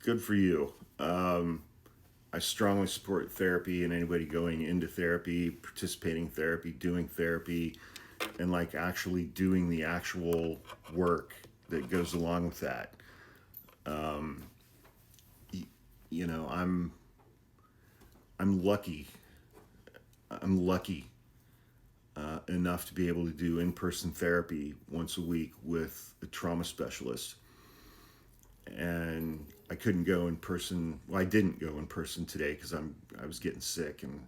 Good for you. I strongly support therapy and anybody going into therapy, participating in therapy, doing therapy, and like actually doing the actual work that goes along with that. You know, I'm lucky. I'm lucky enough to be able to do in-person therapy once a week with a trauma specialist. And I couldn't go in person. Well, I didn't go in person today because I was getting sick, and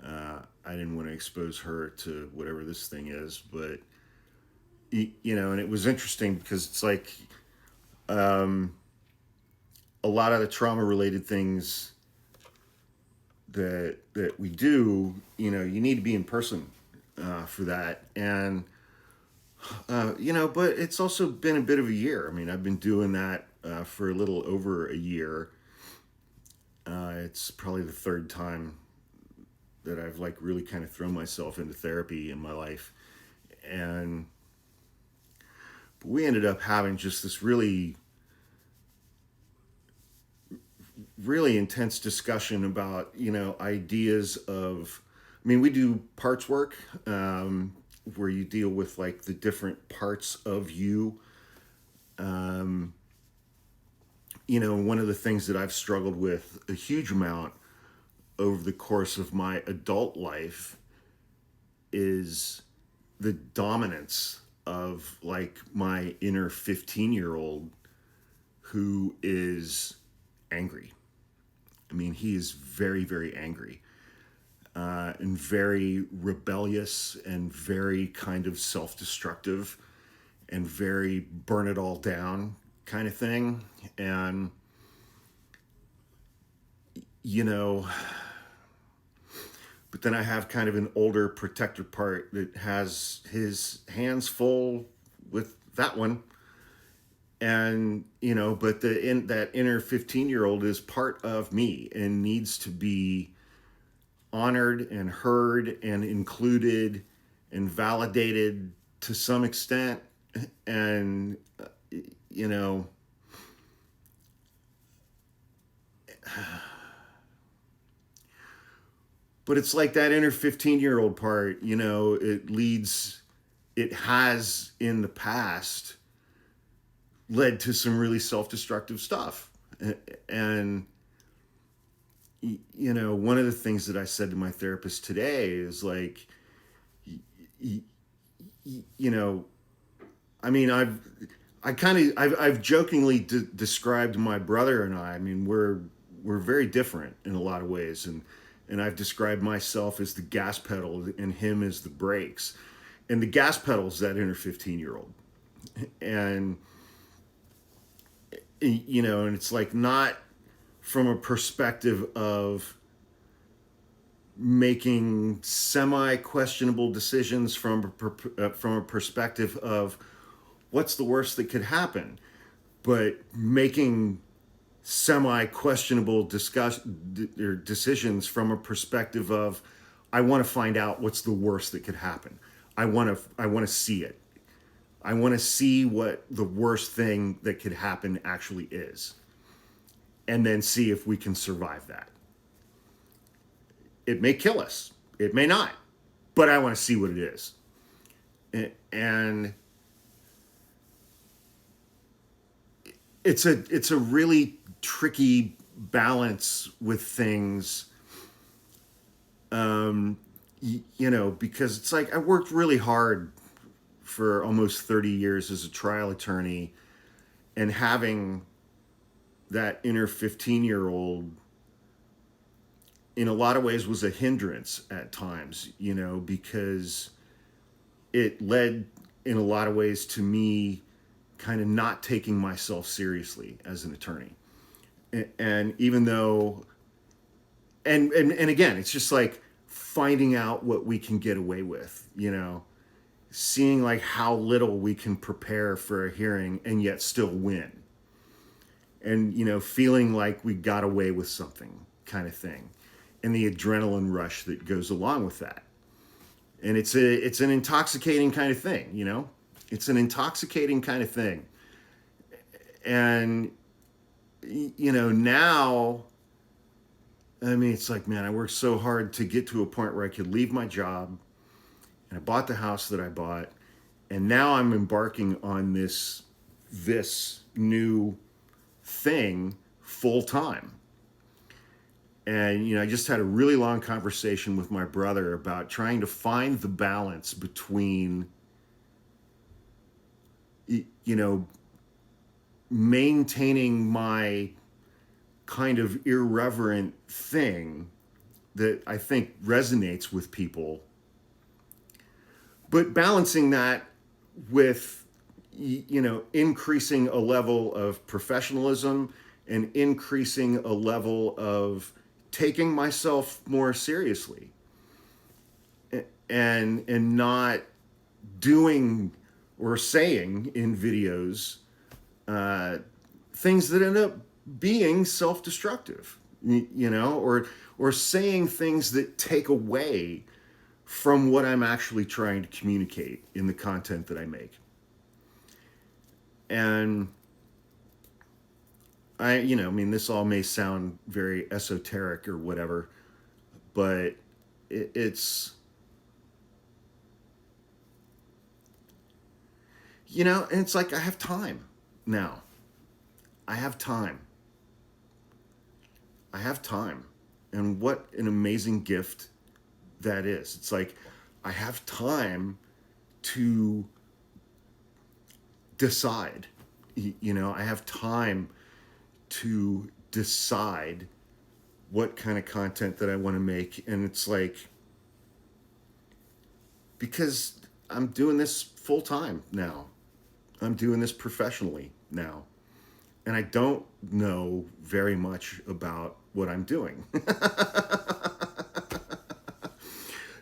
I didn't want to expose her to whatever this thing is. But and it was interesting because it's like a lot of the trauma related things that we do. You need to be in person for that, and but it's also been a bit of a year. I mean, I've been doing that for a little over a year. It's probably the third time that I've like really kind of thrown myself into therapy in my life. And we ended up having just this really intense discussion about, ideas of, I mean, we do parts work, where you deal with like the different parts of you. Um, One of the things that I've struggled with a huge amount over the course of my adult life is the dominance of like my inner 15-year-old who is angry. I mean, he is very, very angry, and very rebellious and very kind of self destructive and very burn it all down kind of thing. And, you know, but then I have kind of an older protector part that has his hands full with that one. And, but that inner 15-year-old is part of me and needs to be honored and heard and included and validated to some extent. And, you know, but it's like that inner 15-year-old part, it has in the past led to some really self-destructive stuff. And, one of the things that I said to my therapist today is like, you know, I mean, I've jokingly described my brother and I mean, we're very different in a lot of ways. And I've described myself as the gas pedal and him as the brakes. And the gas pedal is that inner 15-year-old. And, and it's like not from a perspective of making semi-questionable decisions from a perspective of what's the worst that could happen, but making semi-questionable decisions from a perspective of I want to find out what's the worst that could happen. I want to see it. I want to see what the worst thing that could happen actually is, and then see if we can survive that. It may kill us. It may not. But I want to see what it is. And it's a really tricky balance with things, because it's like I worked really hard for almost 30 years as a trial attorney, and having that inner 15-year-old in a lot of ways was a hindrance at times, because it led in a lot of ways to me kind of not taking myself seriously as an attorney. And even though, and again, it's just like finding out what we can get away with, seeing like how little we can prepare for a hearing and yet still win. And, feeling like we got away with something kind of thing. And the adrenaline rush that goes along with that. And it's an intoxicating kind of thing, It's an intoxicating kind of thing. And now, I mean, it's like, man, I worked so hard to get to a point where I could leave my job, and I bought the house that I bought, and now I'm embarking on this new thing full time. And I just had a really long conversation with my brother about trying to find the balance between maintaining my kind of irreverent thing that I think resonates with people, but balancing that with increasing a level of professionalism and increasing a level of taking myself more seriously, and not doing or saying in videos things that end up being self-destructive, or saying things that take away from what I'm actually trying to communicate in the content that I make. And I mean, this all may sound very esoteric or whatever, but it's, and it's like I have time now. I have time. I have time. And what an amazing gift that is. It's like I have time to decide. I have time to decide what kind of content that I want to make. And it's like, because I'm doing this full time now. I'm doing this professionally now. And I don't know very much about what I'm doing.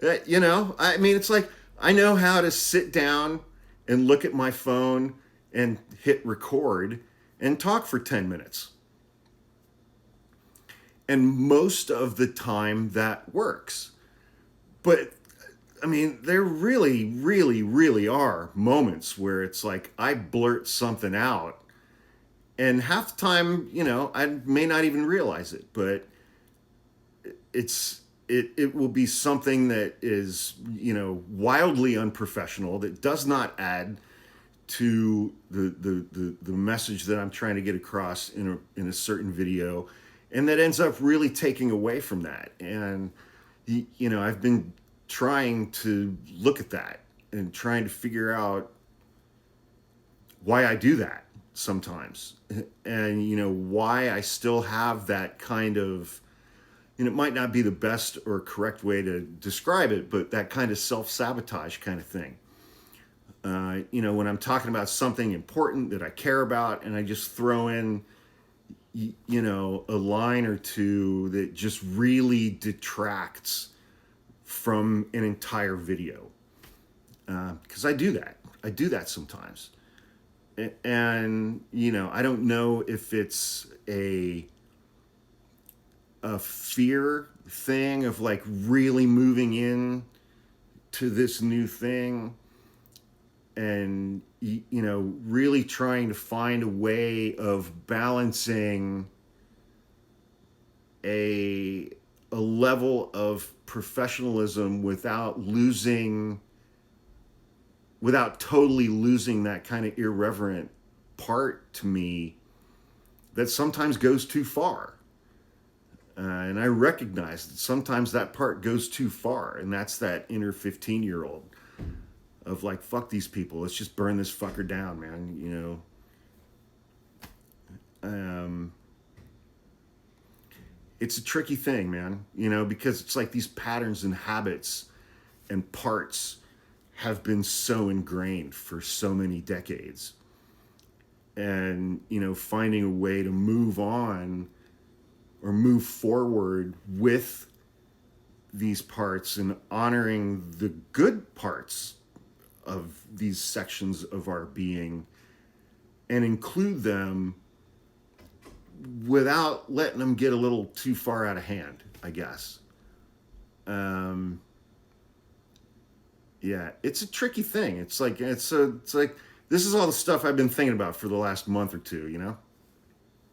I mean, it's like I know how to sit down and look at my phone and hit record and talk for 10 minutes. And most of the time that works. But I mean, there really, really, really are moments where it's like I blurt something out, and half the time, I may not even realize it, but it will be something that is, wildly unprofessional, that does not add to the message that I'm trying to get across in a certain video, and that ends up really taking away from that. And I've been trying to look at that and trying to figure out why I do that sometimes, and why I still have that kind of, and it might not be the best or correct way to describe it, but that kind of self-sabotage kind of thing. When I'm talking about something important that I care about, and I just throw in a line or two that just really detracts from an entire video, because I do that sometimes. And I don't know if it's a fear thing of like really moving in to this new thing, and really trying to find a way of balancing a level of professionalism without totally losing that kind of irreverent part to me that sometimes goes too far. And I recognize that sometimes that part goes too far, and that's that inner 15-year-old of like, fuck these people, let's just burn this fucker down, man. It's a tricky thing, man, because it's like these patterns and habits and parts have been so ingrained for so many decades. And, finding a way to move on or move forward with these parts and honoring the good parts of these sections of our being and include them without letting them get a little too far out of hand, I guess. Yeah, it's a tricky thing. It's like this is all the stuff I've been thinking about for the last month or two,